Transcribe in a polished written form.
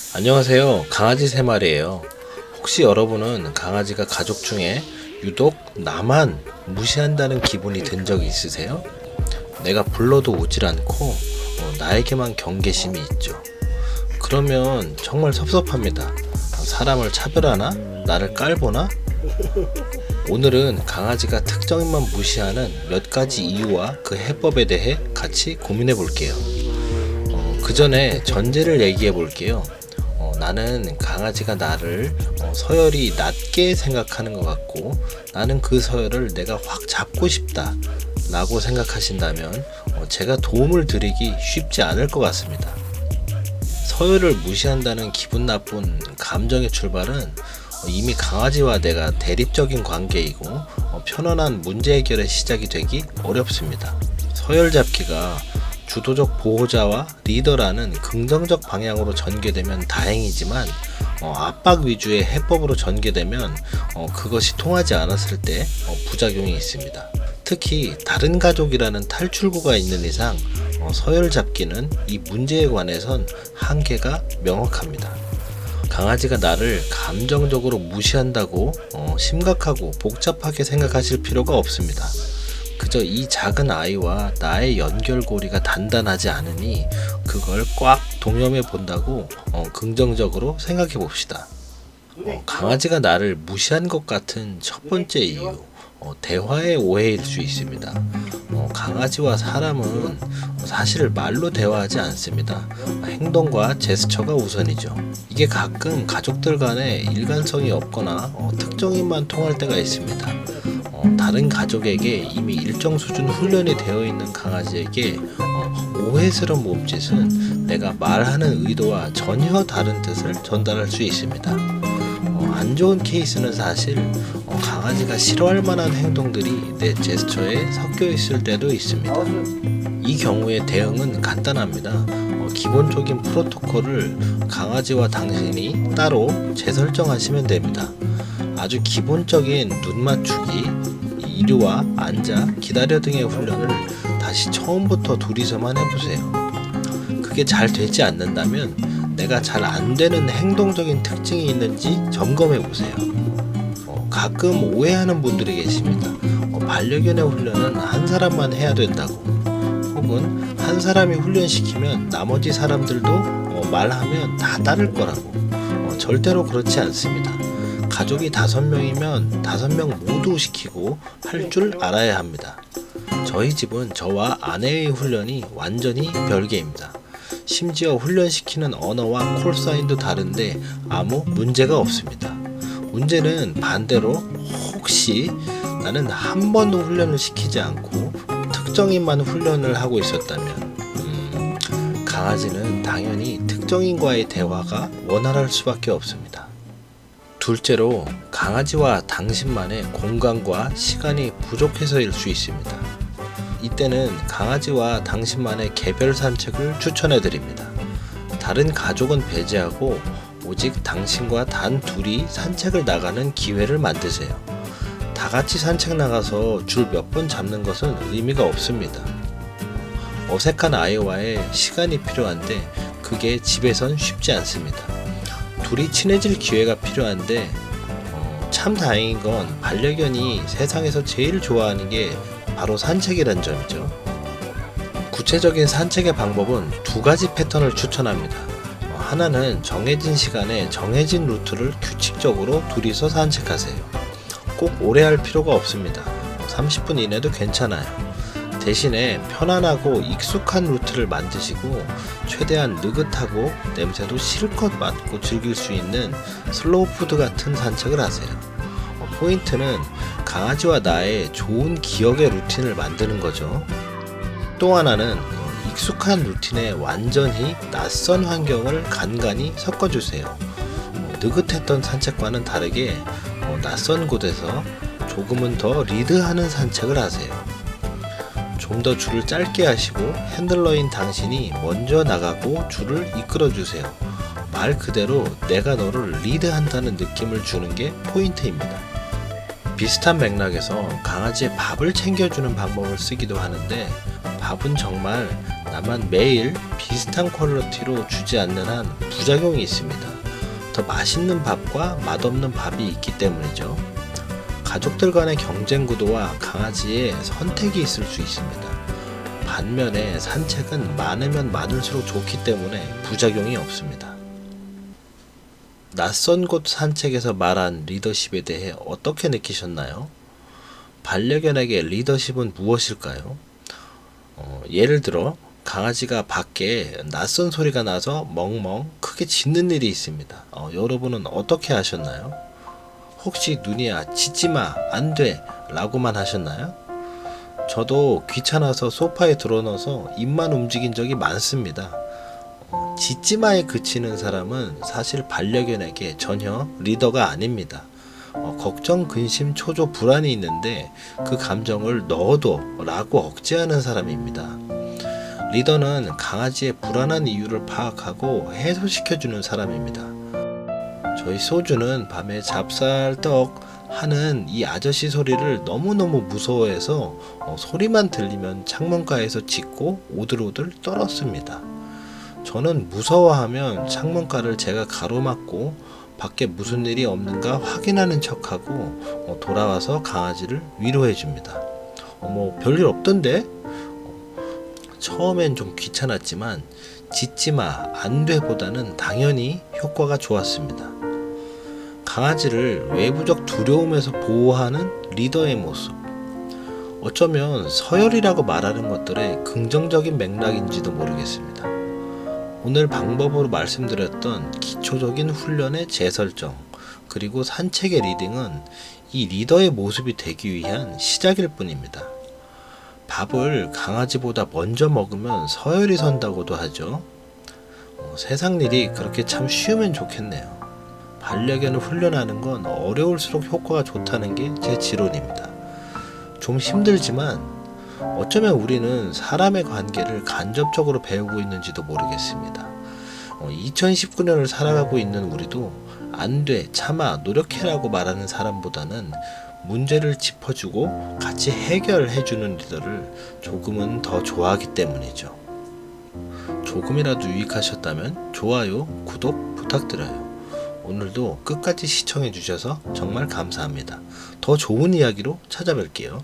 안녕하세요. 강아지 세 마리예요. 혹시 여러분은 강아지가 가족 중에 유독 나만 무시한다는 기분이 든 적이 있으세요? 내가 불러도 오질 않고 나에게만 경계심이 있죠. 그러면 정말 섭섭합니다. 사람을 차별하나? 나를 깔보나? 오늘은 강아지가 특정인만 무시하는 몇 가지 이유와 그 해법에 대해 같이 고민해 볼게요. 그 전에 전제를 얘기해 볼게요. 나는 강아지가 나를 서열이 낮게 생각하는 것 같고 나는 그 서열을 내가 확 잡고 싶다 라고 생각하신다면 제가 도움을 드리기 쉽지 않을 것 같습니다. 서열을 무시한다는 기분 나쁜 감정의 출발은 이미 강아지와 내가 대립적인 관계이고 편안한 문제 해결의 시작이 되기 어렵습니다. 서열 잡기가 주도적 보호자와 리더라는 긍정적 방향으로 전개되면 다행이지만 압박 위주의 해법으로 전개되면 그것이 통하지 않았을 때 부작용이 있습니다. 특히 다른 가족이라는 탈출구가 있는 이상 서열 잡기는 이 문제에 관해선 한계가 명확합니다. 강아지가 나를 감정적으로 무시한다고 심각하고 복잡하게 생각하실 필요가 없습니다. 그저 이 작은 아이와 나의 연결고리가 단단하지 않으니 그걸 꽉 동염해 본다고 긍정적으로 생각해 봅시다. 강아지가 나를 무시한 것 같은 첫 번째 이유, 대화의 오해일 수 있습니다. 강아지와 사람은 사실 말로 대화하지 않습니다. 행동과 제스처가 우선이죠. 이게 가끔 가족들 간에 일관성이 없거나 특정인만 통할 때가 있습니다. 다른 가족에게 이미 일정 수준 훈련이 되어 있는 강아지에게 오해스러운 몸짓은 내가 말하는 의도와 전혀 다른 뜻을 전달할 수 있습니다. 안 좋은 케이스는 사실 강아지가 싫어할 만한 행동들이 내 제스처에 섞여 있을 때도 있습니다. 이 경우에 대응은 간단합니다. 기본적인 프로토콜을 강아지와 당신이 따로 재설정하시면 됩니다. 아주 기본적인 눈 맞추기, 이리와 앉아, 기다려 등의 훈련을 다시 처음부터 둘이서만 해보세요. 그게 잘 되지 않는다면 내가 잘 안 되는 행동적인 특징이 있는지 점검해 보세요. 가끔 오해하는 분들이 계십니다. 반려견의 훈련은 한 사람만 해야 된다고, 혹은 한 사람이 훈련시키면 나머지 사람들도 말하면 다 따를 거라고. 절대로 그렇지 않습니다. 가족이 5명이면 5명 모두 시키고 할 줄 알아야 합니다. 저희 집은 저와 아내의 훈련이 완전히 별개입니다. 심지어 훈련시키는 언어와 콜사인도 다른데 아무 문제가 없습니다. 문제는 반대로 혹시 나는 한 번도 훈련을 시키지 않고 특정인만 훈련을 하고 있었다면 강아지는 당연히 특정인과의 대화가 원활할 수밖에 없습니다. 둘째로 강아지와 당신만의 공간과 시간이 부족해서일 수 있습니다. 이때는 강아지와 당신만의 개별 산책을 추천해 드립니다. 다른 가족은 배제하고 오직 당신과 단 둘이 산책을 나가는 기회를 만드세요. 다 같이 산책 나가서 줄 몇 번 잡는 것은 의미가 없습니다. 어색한 아이와의 시간이 필요한데 그게 집에선 쉽지 않습니다. 둘이 친해질 기회가 필요한데 참 다행인 건 반려견이 세상에서 제일 좋아하는 게 바로 산책이란 점이죠. 구체적인 산책의 방법은 두 가지 패턴을 추천합니다. 하나는 정해진 시간에 정해진 루트를 규칙적으로 둘이서 산책하세요. 꼭 오래 할 필요가 없습니다. 30분 이내도 괜찮아요. 대신에 편안하고 익숙한 루트를 만드시고 최대한 느긋하고 냄새도 실컷 맡고 즐길 수 있는 슬로우 푸드 같은 산책을 하세요. 포인트는 강아지와 나의 좋은 기억의 루틴을 만드는 거죠. 또 하나는 익숙한 루틴에 완전히 낯선 환경을 간간히 섞어주세요. 느긋했던 산책과는 다르게 낯선 곳에서 조금은 더 리드하는 산책을 하세요. 좀 더 줄을 짧게 하시고 핸들러인 당신이 먼저 나가고 줄을 이끌어주세요. 말 그대로 내가 너를 리드한다는 느낌을 주는 게 포인트입니다. 비슷한 맥락에서 강아지의 밥을 챙겨주는 방법을 쓰기도 하는데 밥은 정말 다만 매일 비슷한 퀄리티로 주지 않는 한 부작용이 있습니다. 더 맛있는 밥과 맛없는 밥이 있기 때문이죠. 가족들 간의 경쟁 구도와 강아지의 선택이 있을 수 있습니다. 반면에 산책은 많으면 많을수록 좋기 때문에 부작용이 없습니다. 낯선 곳 산책에서 말한 리더십에 대해 어떻게 느끼셨나요? 반려견에게 리더십은 무엇일까요? 예를 들어 강아지가 밖에 낯선 소리가 나서 멍멍 크게 짖는 일이 있습니다. 여러분은 어떻게 하셨나요? 혹시 누니야 짖지마 안돼 라고만 하셨나요? 저도 귀찮아서 소파에 드러눠서 입만 움직인 적이 많습니다. 짖지마에 그치는 사람은 사실 반려견에게 전혀 리더가 아닙니다. 걱정, 근심, 초조, 불안이 있는데 그 감정을 넣어둬 라고 억제하는 사람입니다. 리더는 강아지의 불안한 이유를 파악하고 해소시켜주는 사람입니다. 저희 소주는 밤에 잡쌀떡 하는 이 아저씨 소리를 너무너무 무서워해서 소리만 들리면 창문가에서 짖고 오들오들 떨었습니다. 저는 무서워하면 창문가를 제가 가로막고 밖에 무슨 일이 없는가 확인하는 척하고 돌아와서 강아지를 위로해줍니다. 별일 없던데? 처음엔 좀 귀찮았지만 짖지마 안돼보다는 당연히 효과가 좋았습니다. 강아지를 외부적 두려움에서 보호하는 리더의 모습. 어쩌면 서열이라고 말하는 것들의 긍정적인 맥락인지도 모르겠습니다. 오늘 방법으로 말씀드렸던 기초적인 훈련의 재설정 그리고 산책의 리딩은 이 리더의 모습이 되기 위한 시작일 뿐입니다. 밥을 강아지보다 먼저 먹으면 서열이 선다고도 하죠. 세상 일이 그렇게 참 쉬우면 좋겠네요. 반려견을 훈련하는 건 어려울수록 효과가 좋다는 게 제 지론입니다. 좀 힘들지만 어쩌면 우리는 사람의 관계를 간접적으로 배우고 있는지도 모르겠습니다. 2019년을 살아가고 있는 우리도 안 돼, 참아, 노력해라고 말하는 사람보다는 문제를 짚어주고 같이 해결해주는 리더를 조금은 더 좋아하기 때문이죠. 조금이라도 유익하셨다면 좋아요, 구독 부탁드려요. 오늘도 끝까지 시청해주셔서 정말 감사합니다. 더 좋은 이야기로 찾아뵐게요.